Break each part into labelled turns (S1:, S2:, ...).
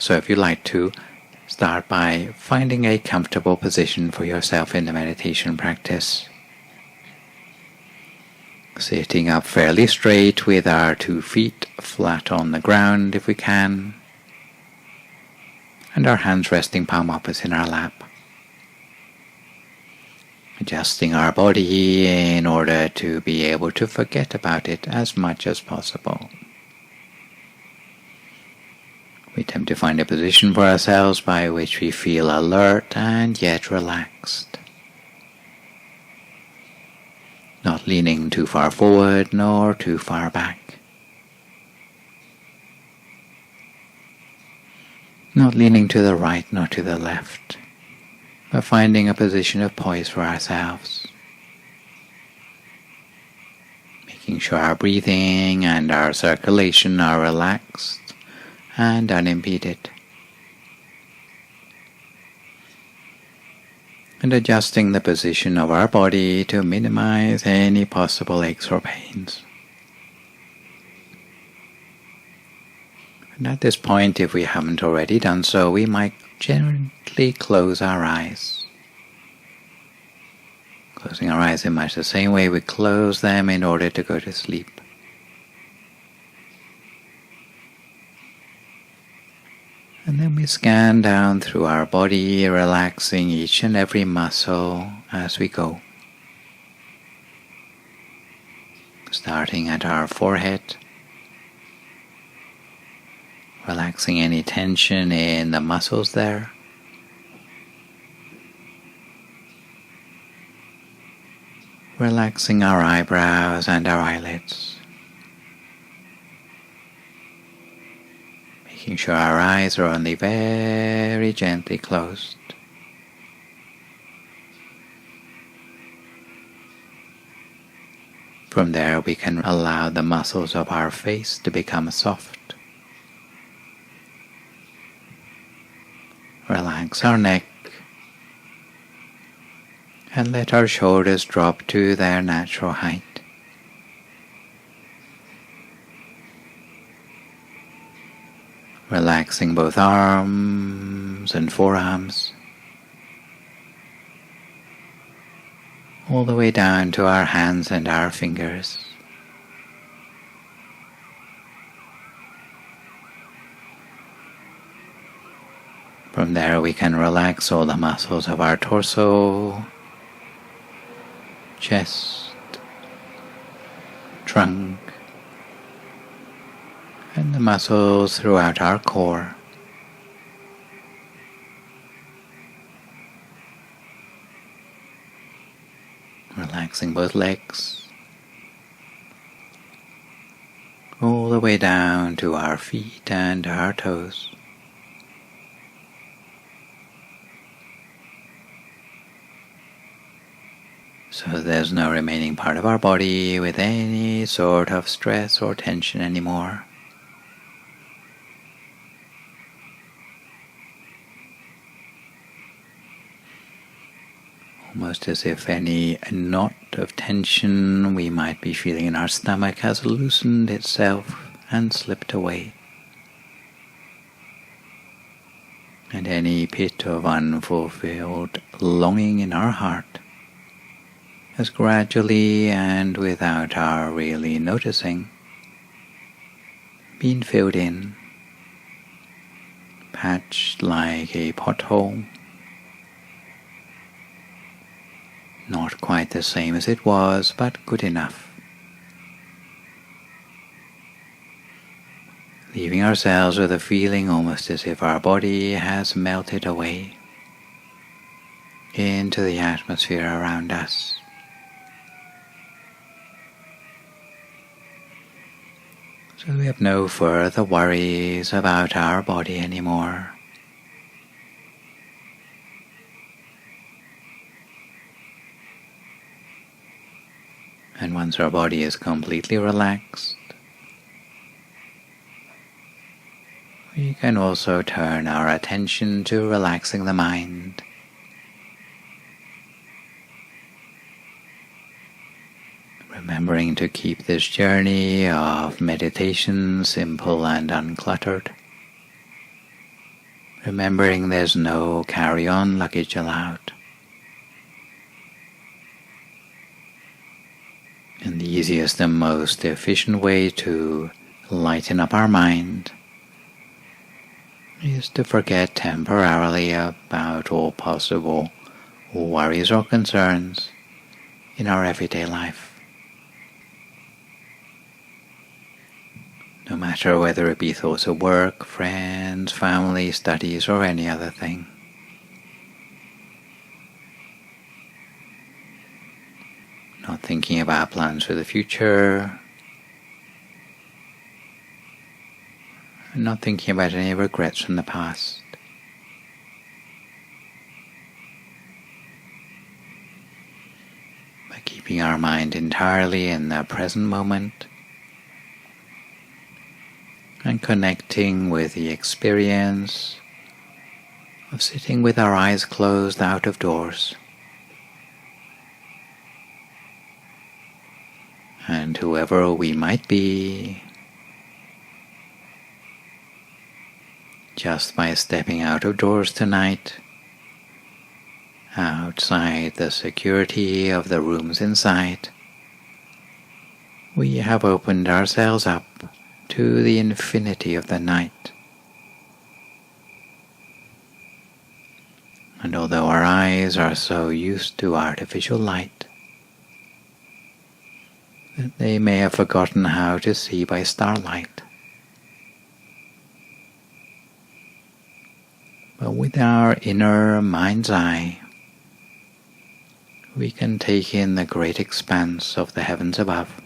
S1: So if you'd like to, start by finding a comfortable position for yourself in the meditation practice. Sitting up fairly straight with our 2 feet flat on the ground if we can, and our hands resting palm upwards in our lap. Adjusting our body in order to be able to forget about it as much as possible. We attempt to find a position for ourselves by which we feel alert and yet relaxed. Not leaning too far forward nor too far back. Not leaning to the right nor to the left, but finding a position of poise for ourselves. Making sure our breathing and our circulation are relaxed and unimpeded. And adjusting the position of our body to minimize any possible aches or pains. And at this point, if we haven't already done so, we might gently close our eyes. Closing our eyes in much the same way we close them in order to go to sleep. And then we scan down through our body, relaxing each and every muscle as we go. Starting at our forehead, relaxing any tension in the muscles there. Relaxing our eyebrows and our eyelids. Making sure our eyes are only very gently closed. From there we can allow the muscles of our face to become soft. Relax our neck and let our shoulders drop to their natural height. Relaxing both arms and forearms, all the way down to our hands and our fingers. From there we can relax all the muscles of our torso, chest, trunk, and the muscles throughout our core. Relaxing both legs, all the way down to our feet and our toes. So there's no remaining part of our body with any sort of stress or tension anymore. Almost as if any knot of tension we might be feeling in our stomach has loosened itself and slipped away. And any pit of unfulfilled longing in our heart has gradually and without our really noticing been filled in, patched like a pothole. Not quite the same as it was, but good enough. Leaving ourselves with a feeling almost as if our body has melted away into the atmosphere around us. So we have no further worries about our body anymore. And once our body is completely relaxed, we can also turn our attention to relaxing the mind. Remembering to keep this journey of meditation simple and uncluttered. remembering there's no carry-on luggage allowed. And the easiest and most efficient way to lighten up our mind is to forget temporarily about all possible worries or concerns in our everyday life. No matter whether it be thoughts of work, friends, family, studies, or any other thing. Not thinking about plans for the future, and not thinking about any regrets from the past. By keeping our mind entirely in the present moment, and connecting with the experience of sitting with our eyes closed out of doors. And whoever we might be, just by stepping out of doors tonight, outside the security of the rooms inside, we have opened ourselves up to the infinity of the night. And although our eyes are so used to artificial light that they may have forgotten how to see by starlight, but with our inner mind's eye, we can take in the great expanse of the heavens above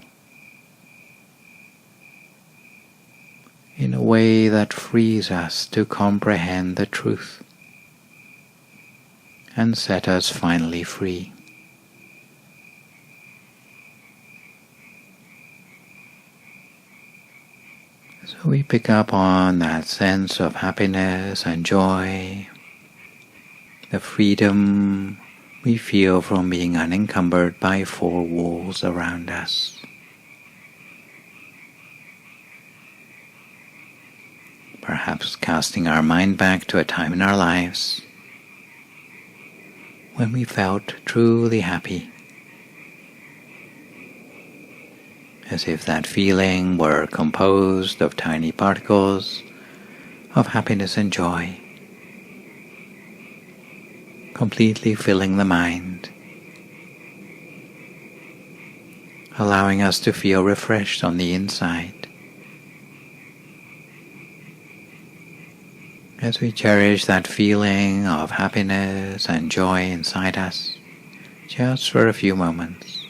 S1: in a way that frees us to comprehend the truth and set us finally free. So we pick up on that sense of happiness and joy, the freedom we feel from being unencumbered by four walls around us. Perhaps casting our mind back to a time in our lives when we felt truly happy, as if that feeling were composed of tiny particles of happiness and joy, completely filling the mind, allowing us to feel refreshed on the inside. As we cherish that feeling of happiness and joy inside us, just for a few moments.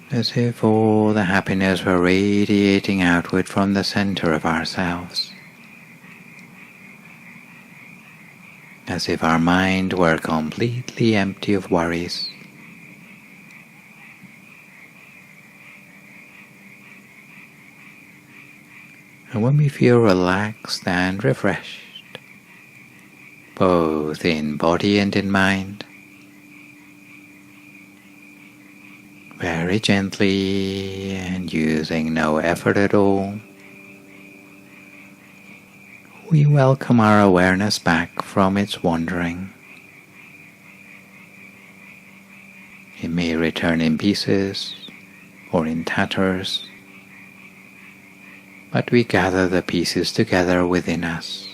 S1: As if all the happiness were radiating outward from the center of ourselves. As if our mind were completely empty of worries. And when we feel relaxed and refreshed, both in body and in mind, very gently and using no effort at all, we welcome our awareness back from its wandering. It may return in pieces or in tatters, but we gather the pieces together within us.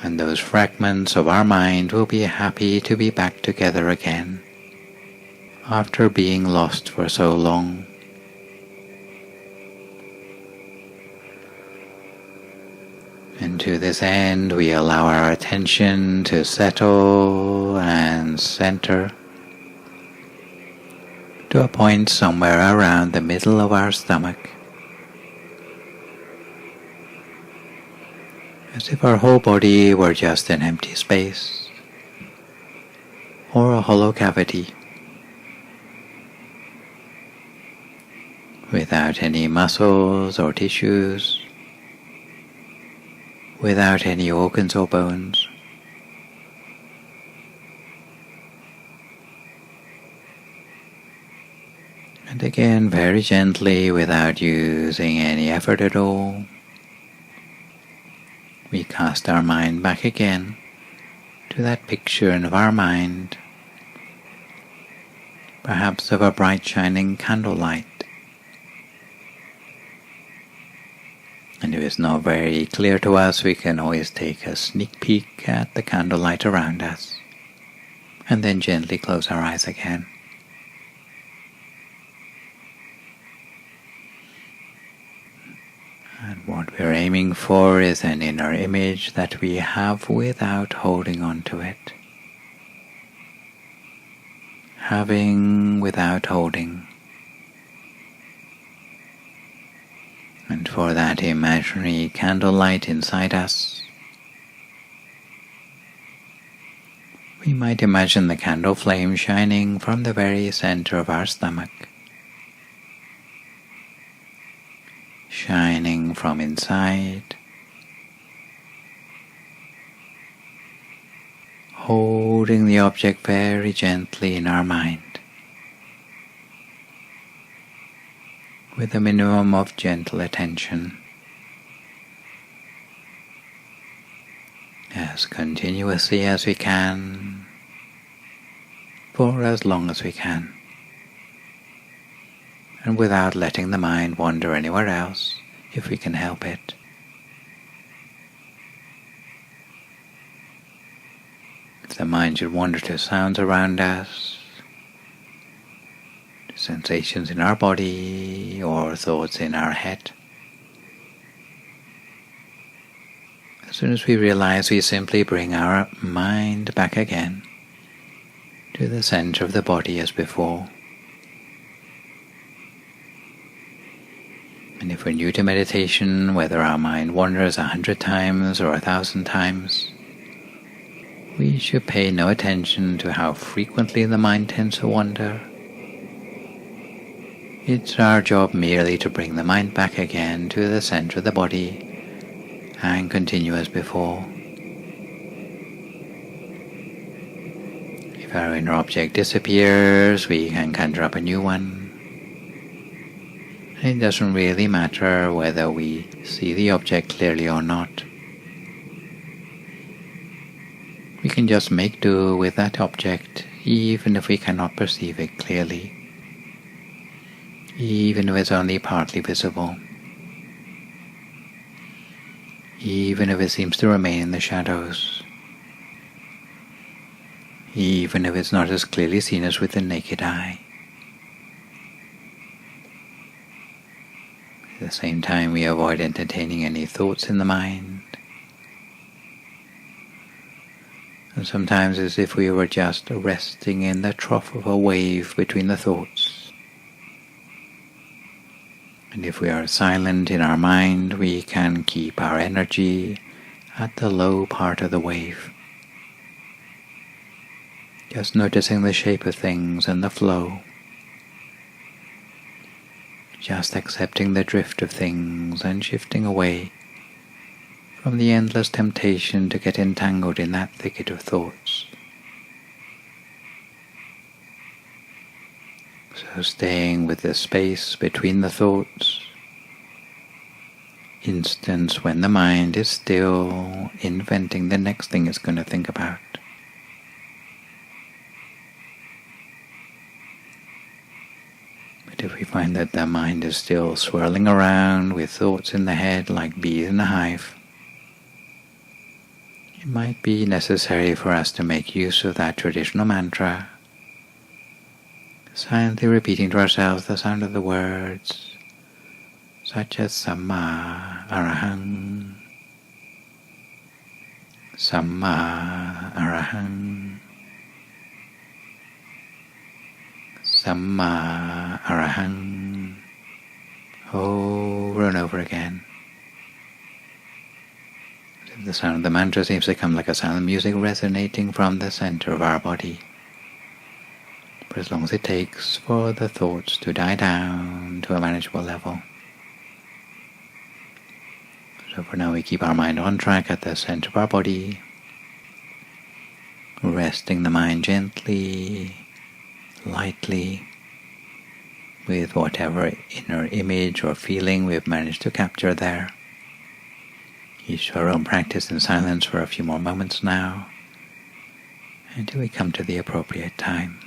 S1: And those fragments of our mind will be happy to be back together again after being lost for so long. And to this end, we allow our attention to settle and center to a point somewhere around the middle of our stomach, as if our whole body were just an empty space or a hollow cavity, without any muscles or tissues, without any organs or bones. And again, very gently, without using any effort at all, we cast our mind back again to that picture in our mind, perhaps of a bright shining candlelight. And if it's not very clear to us, we can always take a sneak peek at the candlelight around us, and then gently close our eyes again. And what we're aiming for is an inner image that we have without holding on to it. Having without holding. And for that imaginary candlelight inside us, we might imagine the candle flame shining from the very center of our stomach, shining from inside, holding the object very gently in our mind, with a minimum of gentle attention, as continuously as we can, for as long as we can, and without letting the mind wander anywhere else, if we can help it. If the mind should wander to sounds around us, to sensations in our body, or thoughts in our head, as soon as we realize, we simply bring our mind back again to the center of the body as before. And if we're new to meditation, whether our mind wanders 100 times or 1,000 times, we should pay no attention to how frequently the mind tends to wander. It's our job merely to bring the mind back again to the center of the body and continue as before. If our inner object disappears, we can conjure up a new one. It doesn't really matter whether we see the object clearly or not. We can just make do with that object, even if we cannot perceive it clearly, even if it's only partly visible, even if it seems to remain in the shadows, even if it's not as clearly seen as with the naked eye. At the same time, we avoid entertaining any thoughts in the mind. And sometimes as if we were just resting in the trough of a wave between the thoughts. And if we are silent in our mind, we can keep our energy at the low part of the wave, just noticing the shape of things and the flow, just accepting the drift of things and shifting away from the endless temptation to get entangled in that thicket of thoughts. So staying with the space between the thoughts, instants when the mind is still inventing the next thing it's going to think about. But if we find that the mind is still swirling around with thoughts in the head like bees in a hive, it might be necessary for us to make use of that traditional mantra, silently repeating to ourselves the sound of the words, such as Samma Arahang, Samma Arahang, Samma Arahang, over and over again. The sound of the mantra seems to come like a sound of music resonating from the center of our body, for as long as it takes for the thoughts to die down to a manageable level. So for now we keep our mind on track at the center of our body, resting the mind gently, lightly, with whatever inner image or feeling we've managed to capture there. Each our own practice in silence for a few more moments now, until we come to the appropriate time.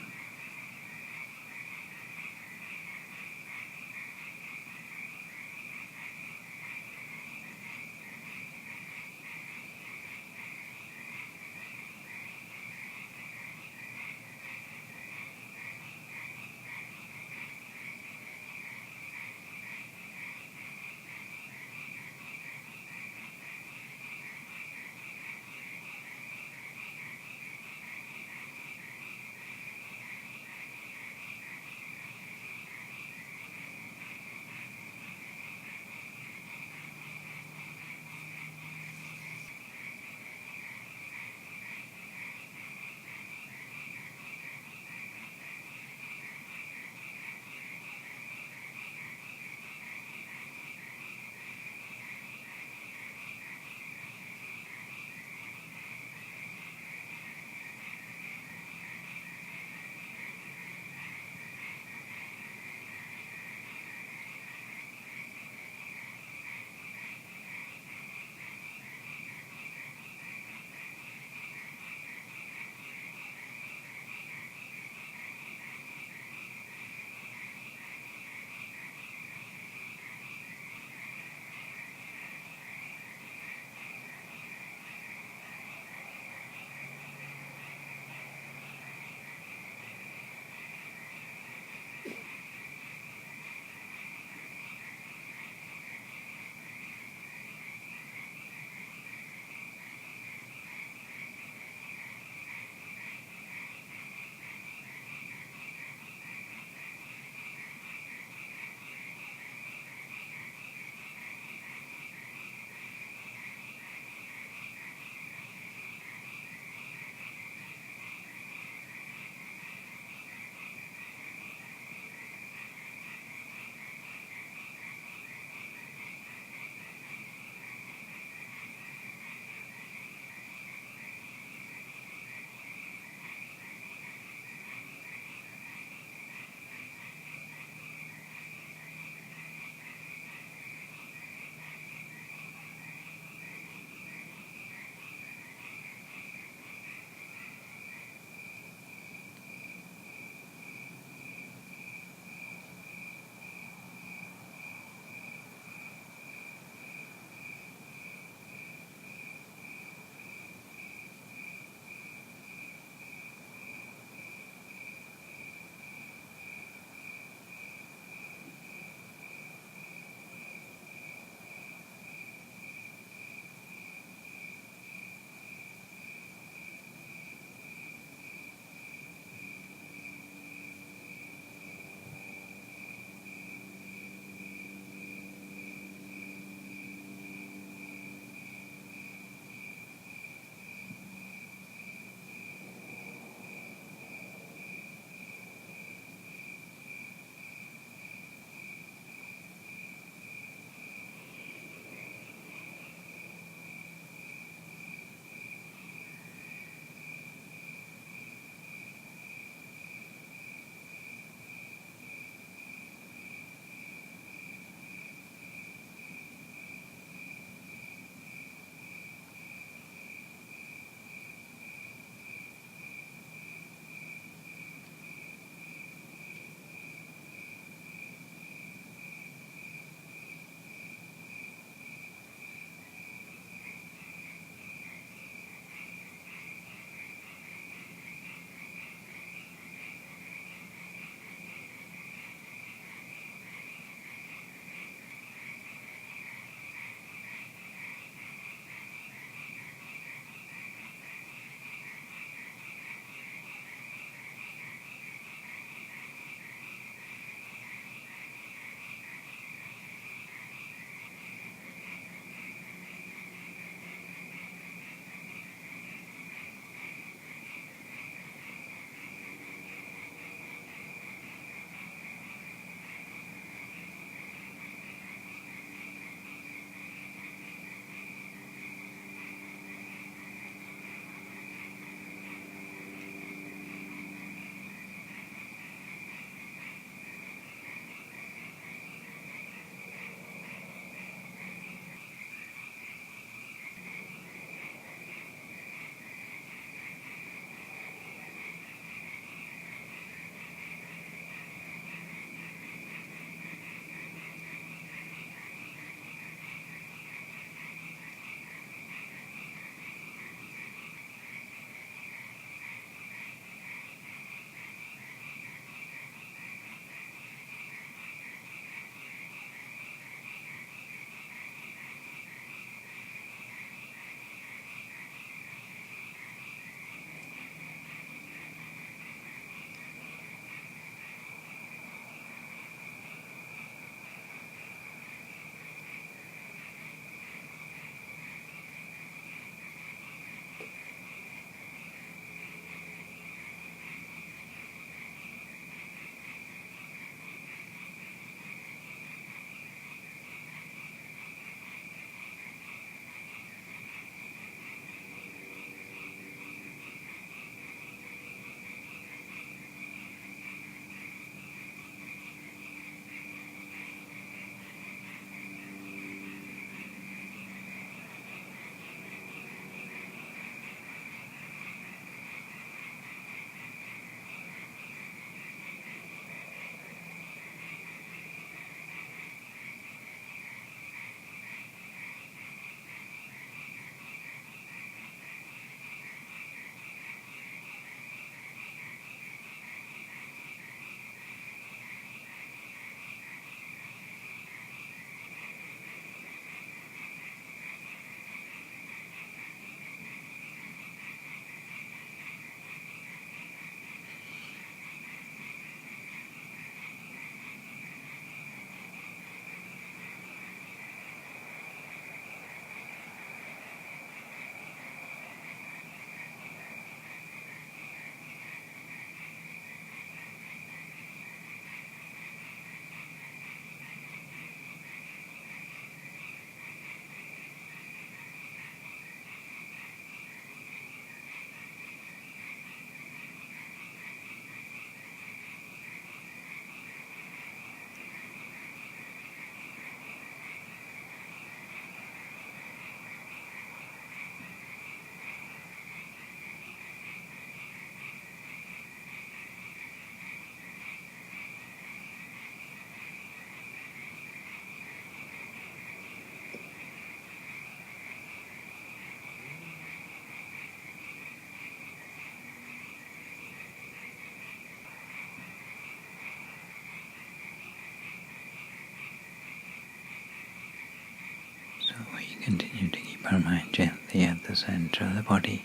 S1: Continue to keep our mind gently at the center of the body,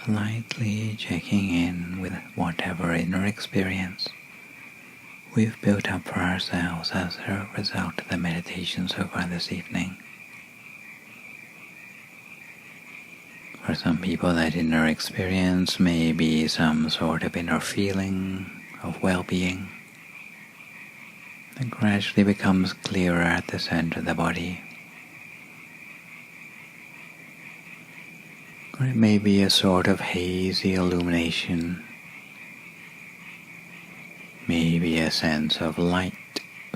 S1: lightly checking in with whatever inner experience we've built up for ourselves as a result of the meditation so far this evening. For some people, that inner experience may be some sort of inner feeling of well-being that gradually becomes clearer at the center of the body. Or it may be a sort of hazy illumination, maybe a sense of light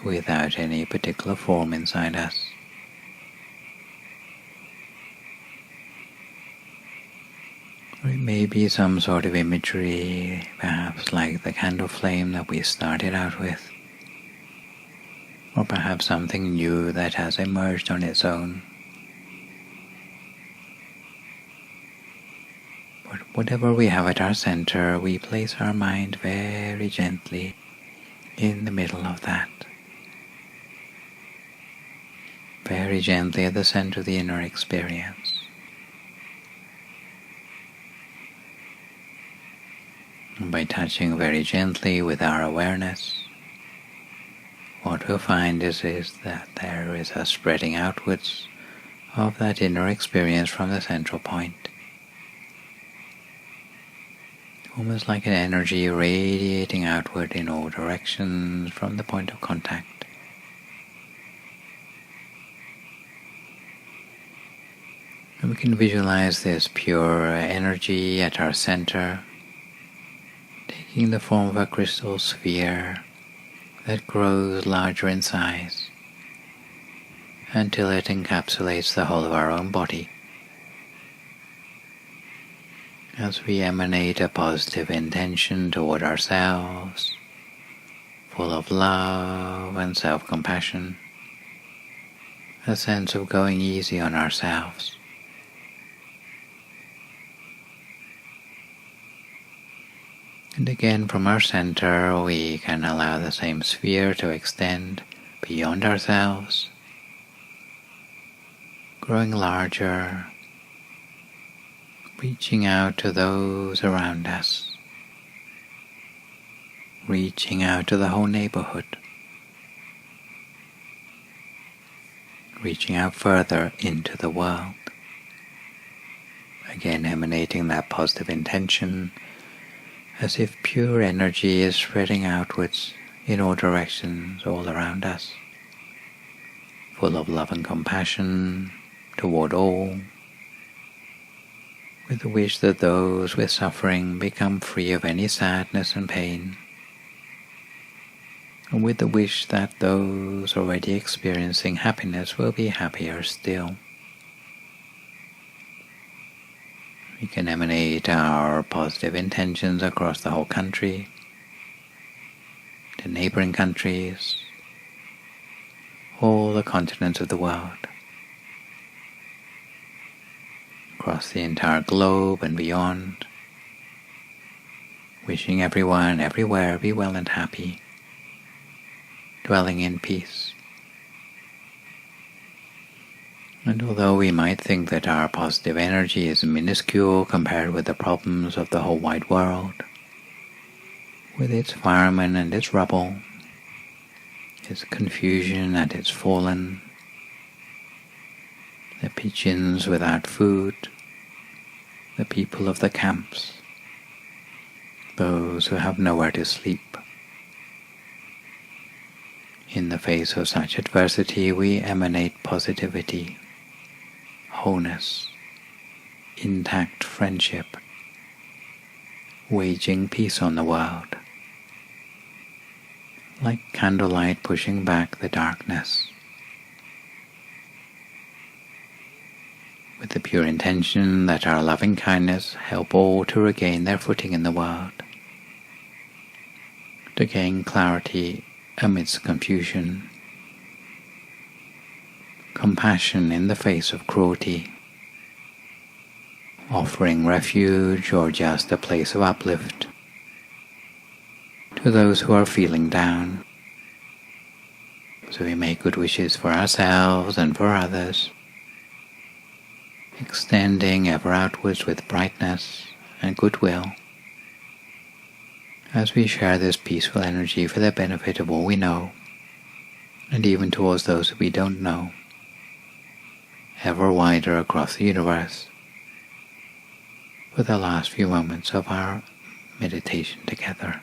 S1: without any particular form inside us. Or it may be some sort of imagery, perhaps like the candle flame that we started out with, or perhaps something new that has emerged on its own. But whatever we have at our center, we place our mind very gently in the middle of that. Very gently at the center of the inner experience. And by touching very gently with our awareness, what we'll find is that there is a spreading outwards of that inner experience from the central point. Almost like an energy radiating outward in all directions from the point of contact. And we can visualize this pure energy at our center, taking the form of a crystal sphere that grows larger in size until it encapsulates the whole of our own body. As we emanate a positive intention toward ourselves, full of love and self-compassion, a sense of going easy on ourselves. And again, from our center, we can allow the same sphere to extend beyond ourselves, growing larger, reaching out to those around us, reaching out to the whole neighborhood, reaching out further into the world. Again, emanating that positive intention, as if pure energy is spreading outwards in all directions all around us, full of love and compassion toward all, with the wish that those with suffering become free of any sadness and pain, and with the wish that those already experiencing happiness will be happier still. We can emanate our positive intentions across the whole country, to neighboring countries, all the continents of the world, across the entire globe and beyond, wishing everyone everywhere be well and happy, dwelling in peace. And although we might think that our positive energy is minuscule compared with the problems of the whole wide world, with its firemen and its rubble, its confusion and its fallen, the pigeons without food, the people of the camps, those who have nowhere to sleep. In the face of such adversity, we emanate positivity, wholeness, intact friendship, waging peace on the world, like candlelight pushing back the darkness. With the pure intention that our loving kindness help all to regain their footing in the world, to gain clarity amidst confusion, compassion in the face of cruelty, offering refuge or just a place of uplift to those who are feeling down, So we make good wishes for ourselves and for others, extending ever outwards with brightness and goodwill as we share this peaceful energy for the benefit of all we know, and even towards those that we don't know, ever wider across the universe, for the last few moments of our meditation together.